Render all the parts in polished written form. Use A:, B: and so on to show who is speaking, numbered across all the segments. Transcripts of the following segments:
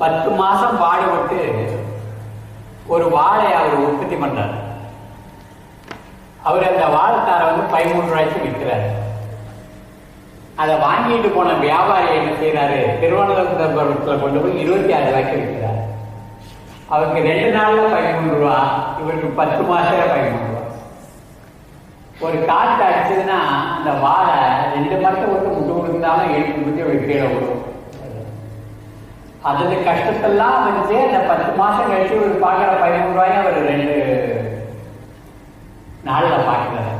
A: 10 மாசம் பாடுபட்டு ஒரு வாழை அவர் உற்பத்தி பண்றாரு. அவர் அந்த வாழைத்தாரை 13 ரூபாய்க்கு விற்கிறாரு. அதை வாங்கிட்டு போன வியாபாரி என்ன செய்யறாரு, திருவனந்தபுரத்தில் கொண்டு போய் 26 ரூபாய்க்கு விற்கிறார். அவருக்கு 2 நாள்ல 13 ரூபா, இவருக்கு 10 மாசத்துல 13 ரூபா. ஒரு காற்று அடிச்சதுன்னா அந்த வாழை 2 மரத்தை விட்டு முட்டு கொடுத்தாலும் எழுத்து முட்டி ஒரு கீழே விடும். அதோட கஷ்டத்தெல்லாம் அந்த 10 மாசம் கழிச்சு ஒரு பார்க்குற 13 ரூபாயும் அவர் 2 நாள்ல பார்க்கிறார்.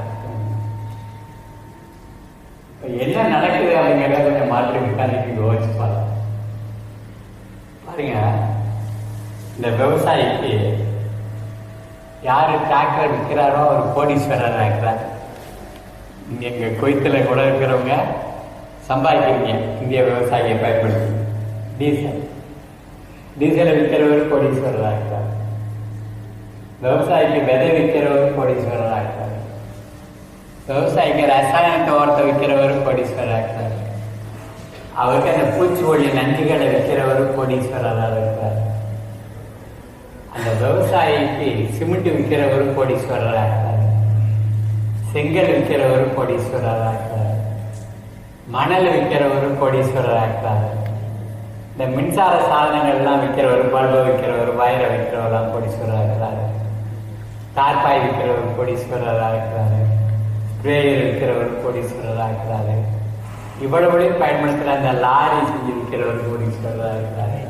A: என்ன நடக்குது அப்படிங்கிறத கொஞ்சம் மாற்றி விட்டாருக்கு யோசிச்சு பாருங்க. இந்த விவசாயிக்கு யாரு டிராக்டர் விற்கிறாரோ அவர் கோடீஸ்வரர் இருக்கிறார். இங்க எங்க கொய்த்துல கூட இருக்கிறவங்க சம்பாதிக்கிறீங்க இந்திய விவசாயியை பயன்படுத்தி. டீசலை விற்கிறவர் கோடீஸ்வரர் இருக்கிறார். விவசாயிக்கு விதை விற்கிறவர் கோடீஸ்வரர் இருக்கிறார். விவசாயிக்கு ரசாயனத்தை ஓரத்தை விற்கிறவரும் கோடீஸ்வரராக இருக்கிறார். அவருக்கு அந்த பூச்சிக்கொல்லி நஞ்சுகளை விற்கிறவரும் கோடீஸ்வரராக இருக்கிறார். அந்த விவசாயிக்கு சிமெண்ட் விற்கிறவரும் கோடீஸ்வரராக இருக்கிறார். செங்கல் விற்கிறவரும் கோடீஸ்வரராக இருக்கிறார். மணல் விற்கிறவரும் கோடீஸ்வரராக இருக்கிறார். இந்த மின்சார சாதனங்கள்லாம் விற்கிறவரும், பல்பை விற்கிறவரும், வயரை விற்கிறவரெல்லாம் கோடீஸ்வரராக இருக்கிறார். தார்பாய் விற்கிறவர் கோடீஸ்வரராக இருக்கிறாரு. ஸ்ப்ரேயர் விற்கிறவர் கோடீஸ்வரராக இருக்கிறாரு. இவ்வளவு பயன்படுத்துகிற அந்த லாரி செஞ்சு விற்கிறவர் கோடீஸ்வரராக இருக்கிறாரு.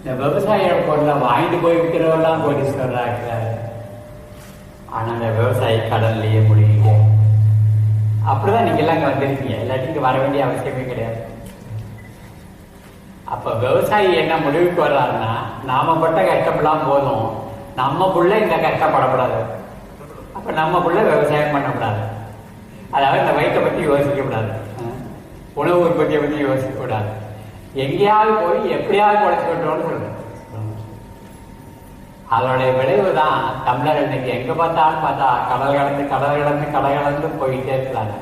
A: இந்த விவசாய பொருளாக வாங்கிட்டு போய் விற்கிறவரெல்லாம் கோடீஸ்வரராக இருக்கிறாரு. ஆனால் அந்த விவசாயி கடன்லேயே முடியுங்க. அப்படிதான் நீங்க எல்லாம் இங்கே வந்திருக்கீங்க. எல்லாத்தையும் வர வேண்டிய அவசியமே கிடையாது. அப்ப விவசாயி என்ன முடிவுக்கு வர்றாருன்னா, நாம பட்ட கஷ்டப்படலாம் போதும், நம்ம புள்ள இந்த கஷ்டப்படக்கூடாது. அப்ப நம்ம புள்ள விவசாயம் பண்ணக்கூடாது. அதாவது இந்த வயிற்றை பத்தி யோசிக்க கூடாது, உணவு உற்பத்தியை பத்தி யோசிக்க கூடாது. எங்கேயாவது போய் எப்படியாவது குறைச்சிக்கிட்டோம்னு சொல்றேன். அதனுடைய விளைவு தான் தமிழர் இன்னைக்கு எங்க பார்த்தாலும் பார்த்தா கடல் கடந்து போயிட்டே இருக்கிறாங்க.